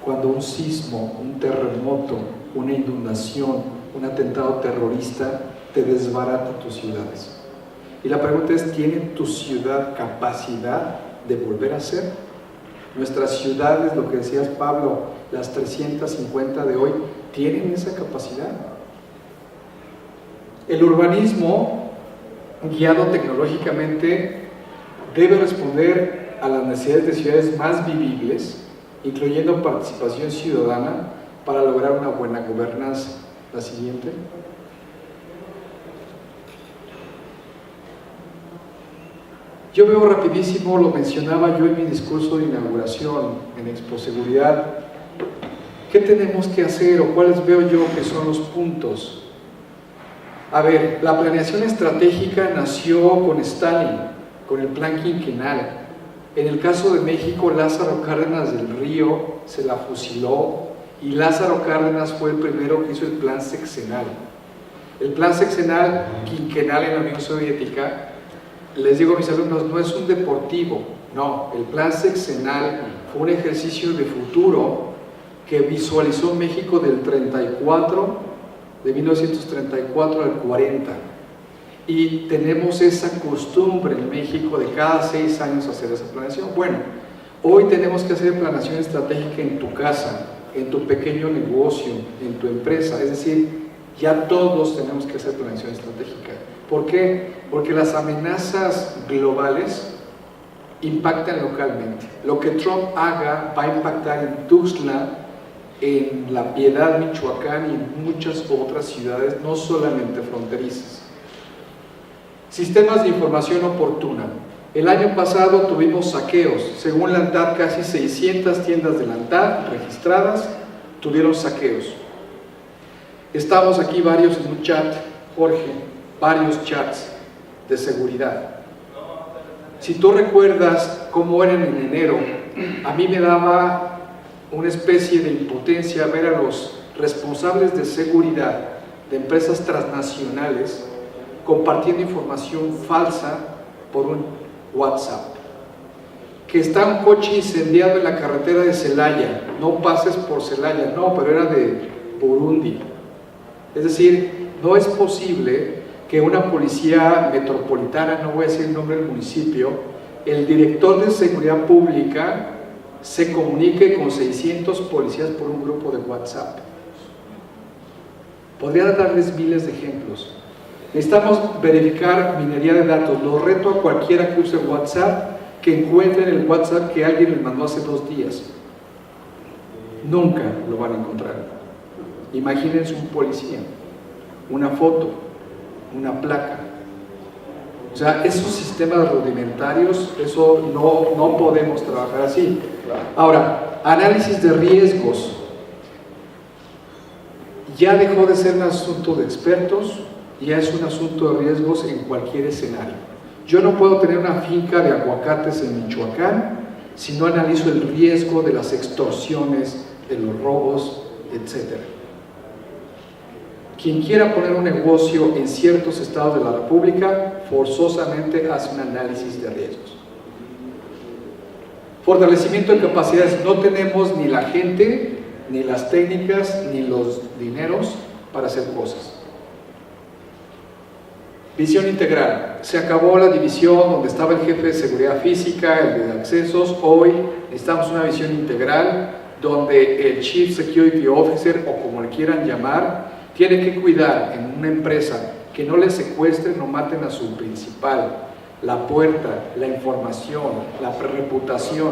cuando un sismo, un terremoto, una inundación, un atentado terrorista te desbarata tus ciudades. Y la pregunta es: ¿tiene tu ciudad capacidad de volver a ser? Nuestras ciudades, lo que decías, Pablo, las 350 de hoy, ¿tienen esa capacidad? El urbanismo, guiado tecnológicamente, debe responder a las necesidades de ciudades más vivibles, incluyendo participación ciudadana, para lograr una buena gobernanza. La siguiente. Yo veo rapidísimo, lo mencionaba yo en mi discurso de inauguración en Expo Seguridad, ¿qué tenemos que hacer o cuáles veo yo que son los puntos? A ver, la planeación estratégica nació con Stalin, con el plan quinquenal. En el caso de México, Lázaro Cárdenas del Río se la fusiló y Lázaro Cárdenas fue el primero que hizo el plan sexenal. El plan sexenal quinquenal en la Unión Soviética, les digo a mis alumnos, no es un deportivo, no, el plan sexenal fue un ejercicio de futuro que visualizó México del 34, de 1934 al 40. Y tenemos esa costumbre en México de cada 6 años hacer esa planeación. Bueno, hoy tenemos que hacer planeación estratégica en tu casa, en tu pequeño negocio, en tu empresa, es decir, ya todos tenemos que hacer planeación estratégica. ¿Por qué? Porque las amenazas globales impactan localmente. Lo que Trump haga va a impactar en Tuxtla, en La Piedad, Michoacán y en muchas otras ciudades, no solamente fronterizas. Sistemas de información oportuna. El año pasado tuvimos saqueos. Según la ANTAD, casi 600 tiendas de la ANTAD registradas tuvieron saqueos. Estamos aquí varios en un chat, Jorge, varios chats de seguridad. Si tú recuerdas cómo eran en enero, a mí me daba una especie de impotencia ver a los responsables de seguridad de empresas transnacionales compartiendo información falsa por un WhatsApp. Que está un coche incendiado en la carretera de Celaya, no pases por Celaya, no, pero era de Burundi. Es decir, no es posible que una policía metropolitana, no voy a decir el nombre del municipio, el director de seguridad pública se comunique con 600 policías por un grupo de WhatsApp. Podría darles miles de ejemplos. Necesitamos verificar minería de datos. Lo reto a cualquiera que use WhatsApp que encuentren el WhatsApp que alguien les mandó hace 2 días. Nunca lo van a encontrar. Imagínense un policía, una foto, una placa. O sea, esos sistemas rudimentarios, eso no podemos trabajar así. Ahora, análisis de riesgos. Ya dejó de ser un asunto de expertos, ya es un asunto de riesgos en cualquier escenario. Yo no puedo tener una finca de aguacates en Michoacán si no analizo el riesgo de las extorsiones, de los robos, etc. Quien quiera poner un negocio en ciertos estados de la República, forzosamente hace un análisis de riesgos. Fortalecimiento de capacidades. No tenemos ni la gente, ni las técnicas, ni los dineros para hacer cosas. Visión integral. Se acabó la división donde estaba el jefe de seguridad física, el de accesos. Hoy necesitamos una visión integral donde el Chief Security Officer, o como le quieran llamar, tiene que cuidar en una empresa que no le secuestren o maten a su principal, la puerta, la información, la reputación.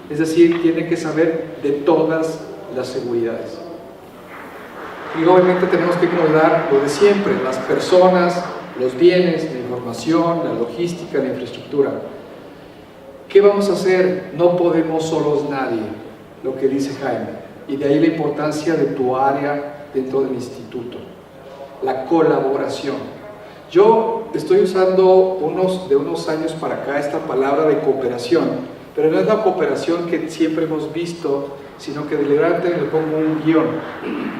Es decir, tiene que saber de todas las seguridades. Y obviamente tenemos que cuidar lo de siempre, las personas, los bienes, la información, la logística, la infraestructura. ¿Qué vamos a hacer? No podemos solos nadie, lo que dice Jaime. Y de ahí la importancia de tu área dentro del instituto, la colaboración. Yo estoy usando de unos años para acá esta palabra de cooperación, pero no es la cooperación que siempre hemos visto, sino que deliberadamente le pongo un guión.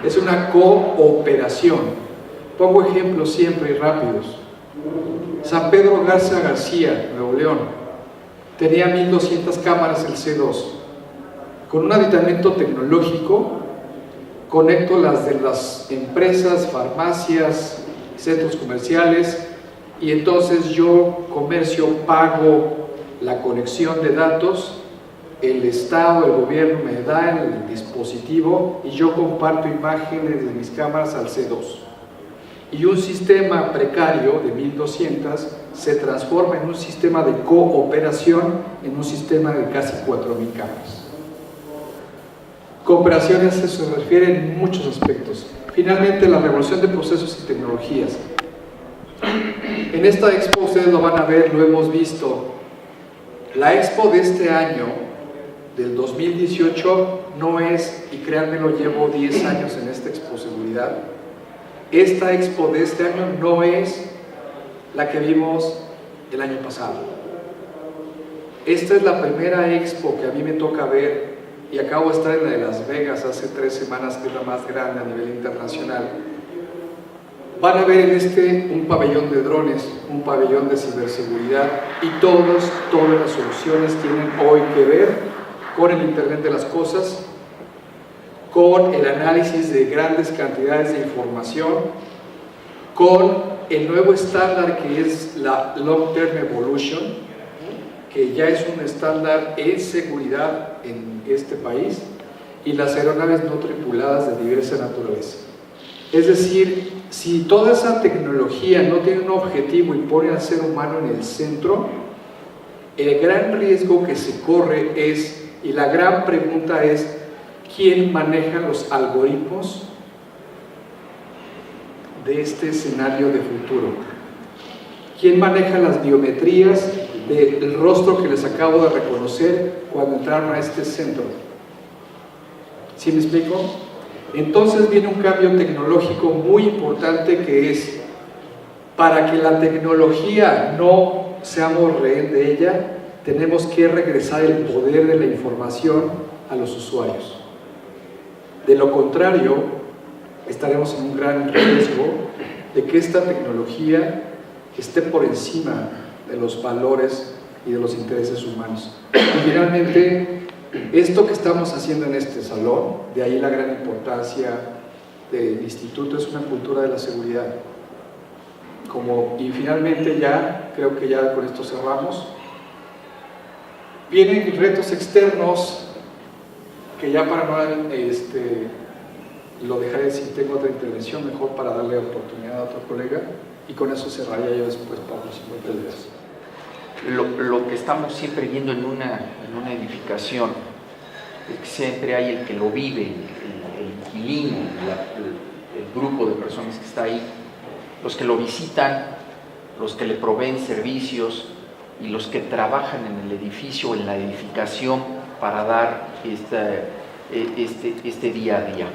Es una cooperación. Pongo ejemplos siempre y rápidos. San Pedro Garza García, Nuevo León, tenía 1200 cámaras el C2. Con un aditamento tecnológico, conecto las de las empresas, farmacias, centros comerciales, y entonces yo, comercio, pago la conexión de datos, el Estado, el gobierno me da el dispositivo y yo comparto imágenes de mis cámaras al C2. Y un sistema precario de 1200 se transforma en un sistema de cooperación, en un sistema de casi 4000 cámaras. Cooperaciones se refiere en muchos aspectos. Finalmente, la revolución de procesos y tecnologías. En esta expo ustedes lo van a ver, lo hemos visto. La expo de este año, del 2018, no es, y créanme, lo llevo 10 años en esta expo seguridad. Esta expo de este año no es la que vimos el año pasado. Esta es la primera expo que a mí me toca ver. Y acabo de estar en la de Las Vegas hace 3 semanas, que es la más grande a nivel internacional. van a ver en un pabellón de drones, un pabellón de ciberseguridad, y todas las soluciones tienen hoy que ver con el Internet de las Cosas, con el análisis de grandes cantidades de información, con el nuevo estándar que es la Long Term Evolution, que ya es un estándar en seguridad en este país, y las aeronaves no tripuladas de diversa naturaleza. Es decir, si toda esa tecnología no tiene un objetivo y pone al ser humano en el centro, el gran riesgo que se corre es, y la gran pregunta es, ¿quién maneja los algoritmos de este escenario de futuro? ¿Quién maneja las biometrías del rostro que les acabo de reconocer cuando entraron a este centro? ¿Sí me explico? Entonces viene un cambio tecnológico muy importante, que es, para que la tecnología no seamos rehén de ella, tenemos que regresar el poder de la información a los usuarios. De lo contrario, estaremos en un gran riesgo de que esta tecnología esté por encima de los valores y de los intereses humanos. Y finalmente, esto que estamos haciendo en este salón, de ahí la gran importancia del instituto, es una cultura de la seguridad. Y finalmente ya, creo que ya con esto cerramos, vienen retos externos que ya para no lo dejaré, si tengo otra intervención, mejor para darle oportunidad a otro colega, y con eso cerraría yo después, Pablo, si me permites. Lo que estamos siempre viendo en una edificación es que siempre hay el que lo vive, el inquilino, el grupo de personas que está ahí, los que lo visitan, los que le proveen servicios y los que trabajan en el edificio, en la edificación, para dar este día a día.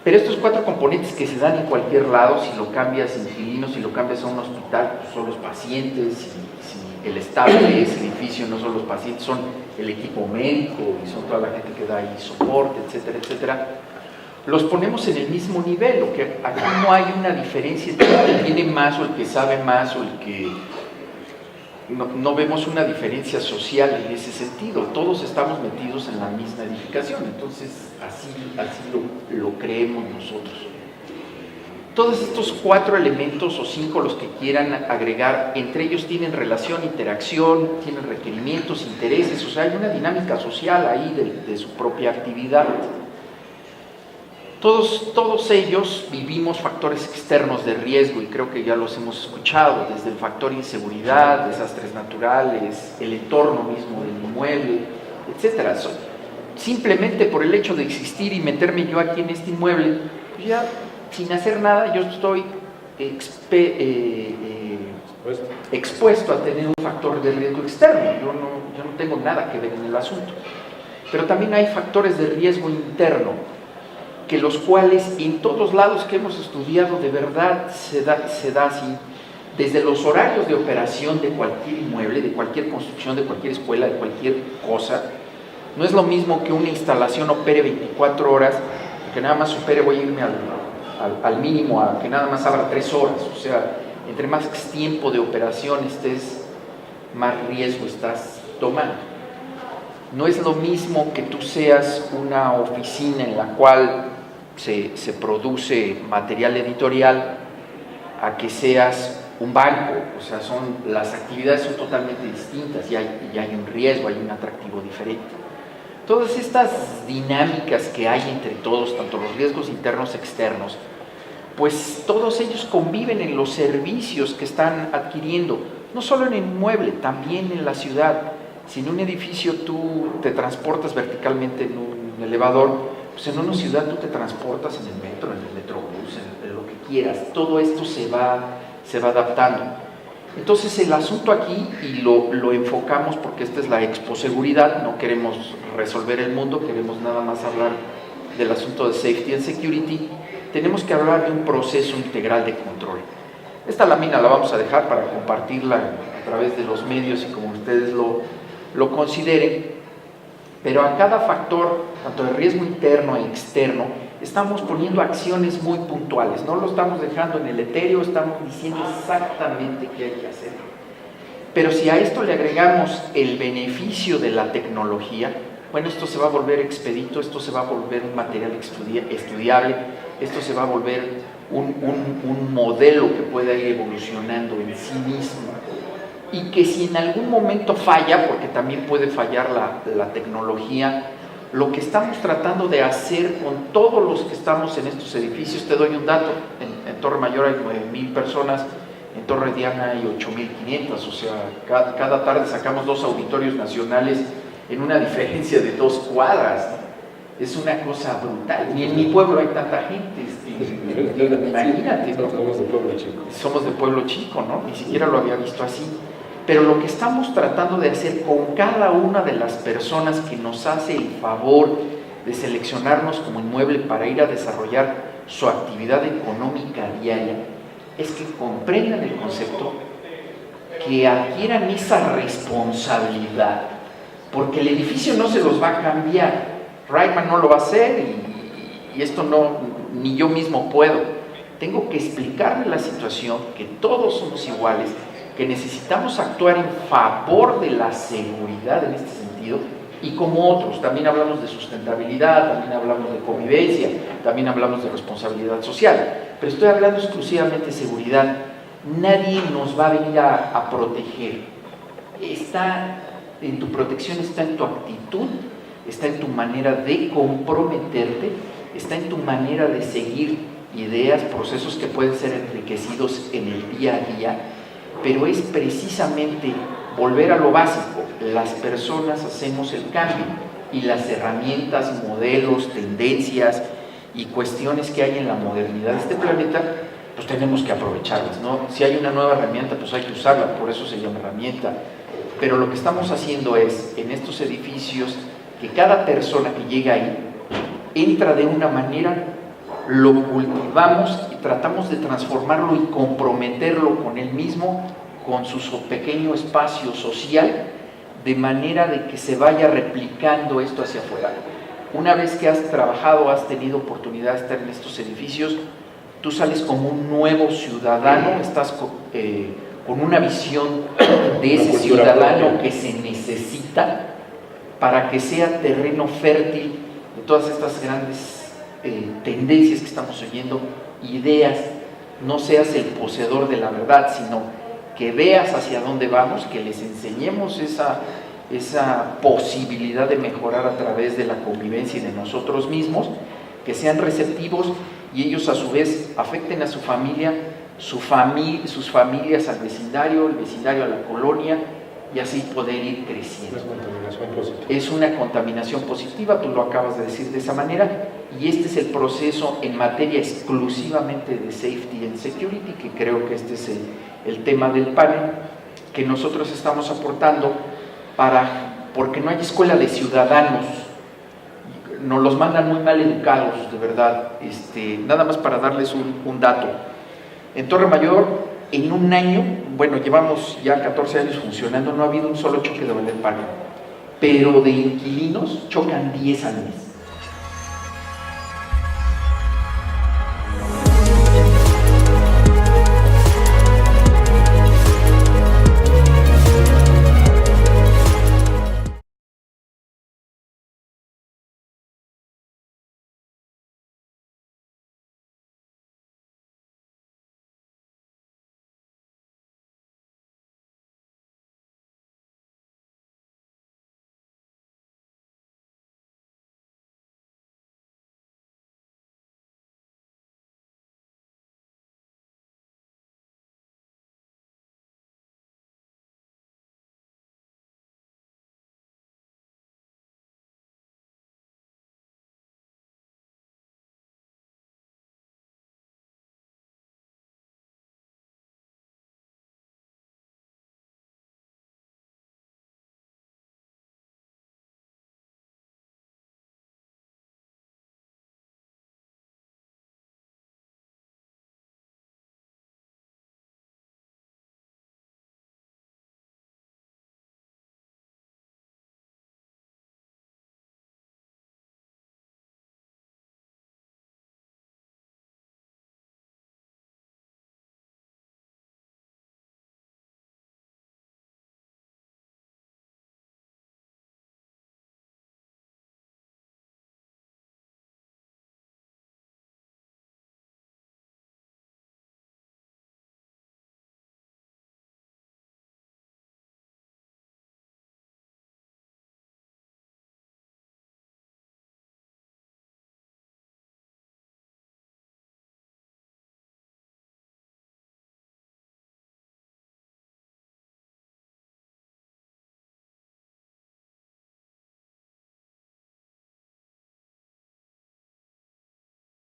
Pero estos 4 componentes que se dan en cualquier lado, si lo cambias inquilinos, si lo cambias a un hospital, pues son los pacientes, si el staff de ese edificio no son los pacientes, son el equipo médico y son toda la gente que da ahí soporte, etcétera, etcétera. Los ponemos en el mismo nivel, o que aquí no hay una diferencia entre el que tiene más o el que sabe más o el que... No vemos una diferencia social en ese sentido, todos estamos metidos en la misma edificación, entonces así lo creemos nosotros. Todos estos 4 elementos o 5, los que quieran agregar, entre ellos tienen relación, interacción, tienen requerimientos, intereses, o sea, hay una dinámica social ahí de su propia actividad. Todos ellos vivimos factores externos de riesgo, y creo que ya los hemos escuchado, desde el factor inseguridad, desastres naturales, el entorno mismo del inmueble, etc. Simplemente por el hecho de existir y meterme yo aquí en este inmueble, pues ya sin hacer nada yo estoy expuesto a tener un factor de riesgo externo. Yo no tengo nada que ver en el asunto. Pero también hay factores de riesgo interno, que los cuales en todos lados que hemos estudiado de verdad se da así, desde los horarios de operación de cualquier inmueble, de cualquier construcción, de cualquier escuela, de cualquier cosa. No es lo mismo que una instalación opere 24 horas, que nada más opere, voy a irme al mínimo, a que nada más abra 3 horas, o sea, entre más tiempo de operación estés, más riesgo estás tomando. No es lo mismo que tú seas una oficina en la cual se produce material editorial a que seas un banco, o sea, las actividades son totalmente distintas y hay un riesgo, hay un atractivo diferente. Todas estas dinámicas que hay entre todos, tanto los riesgos internos y externos, pues todos ellos conviven en los servicios que están adquiriendo, no solo en el inmueble, también en la ciudad. Si en un edificio tú te transportas verticalmente en un elevador, pues en una ciudad tú te transportas en el metro, en el metrobús, en lo que quieras. Todo esto se va adaptando. Entonces el asunto aquí, y lo enfocamos porque esta es la exposeguridad, no queremos resolver el mundo, queremos nada más hablar del asunto de safety and security, tenemos que hablar de un proceso integral de control. Esta lámina la vamos a dejar para compartirla a través de los medios y como ustedes lo consideren, pero a cada factor, tanto de riesgo interno e externo, estamos poniendo acciones muy puntuales, no lo estamos dejando en el etéreo, estamos diciendo exactamente qué hay que hacer. Pero si a esto le agregamos el beneficio de la tecnología, bueno, esto se va a volver expedito, esto se va a volver un material estudiable, esto se va a volver un modelo que pueda ir evolucionando en sí mismo, y que si en algún momento falla, porque también puede fallar la tecnología, lo que estamos tratando de hacer con todos los que estamos en estos edificios, te doy un dato, en Torre Mayor hay 9,000 personas, en Torre Diana hay 8,500, o sea, cada tarde sacamos 2 auditorios nacionales en una diferencia de 2 cuadras, ¿no? Es una cosa brutal, ni en mi pueblo hay tanta gente, imagínate, ¿no? Somos de pueblo chico. Somos de pueblo chico, ¿no? Ni siquiera lo había visto así. Pero lo que estamos tratando de hacer con cada una de las personas que nos hace el favor de seleccionarnos como inmueble para ir a desarrollar su actividad económica diaria, es que comprendan el concepto, que adquieran esa responsabilidad, porque el edificio no se los va a cambiar, Reitman no lo va a hacer y esto no, ni yo mismo puedo. Tengo que explicarle la situación, que todos somos iguales, que necesitamos actuar en favor de la seguridad en este sentido, y como otros, también hablamos de sustentabilidad, también hablamos de convivencia, también hablamos de responsabilidad social, pero estoy hablando exclusivamente de seguridad. Nadie nos va a venir a proteger. En tu protección está en tu actitud, está en tu manera de comprometerte, está en tu manera de seguir ideas, procesos que pueden ser enriquecidos en el día a día, pero es precisamente volver a lo básico. Las personas hacemos el cambio y las herramientas, modelos, tendencias y cuestiones que hay en la modernidad de este planeta, pues tenemos que aprovecharlas, ¿no? Si hay una nueva herramienta, pues hay que usarla, por eso se llama herramienta. Pero lo que estamos haciendo es, en estos edificios, que cada persona que llega ahí entra de una manera, lo cultivamos y tratamos de transformarlo y comprometerlo con él mismo, con su pequeño espacio social, de manera de que se vaya replicando esto hacia afuera. Una vez que has trabajado, has tenido oportunidad de estar en estos edificios, tú sales como un nuevo ciudadano, estás con una visión de ese ciudadano que se necesita para que sea terreno fértil de todas estas grandes tendencias que estamos oyendo, ideas. No seas el poseedor de la verdad, sino que veas hacia dónde vamos, que les enseñemos esa posibilidad de mejorar a través de la convivencia y de nosotros mismos, que sean receptivos y ellos a su vez afecten a su familia, sus familias al vecindario, el vecindario a la colonia, y así poder ir creciendo. Es una contaminación positiva. Es una contaminación positiva, tú lo acabas de decir de esa manera, y este es el proceso en materia exclusivamente de Safety and Security, que creo que este es el tema del panel, que nosotros estamos aportando porque no hay escuela de ciudadanos, nos los mandan muy mal educados, de verdad. Nada más para darles un dato. En Torre Mayor, en un año, bueno, llevamos ya 14 años funcionando, no ha habido un solo choque de Valer Parque, pero de inquilinos chocan 10 al mes.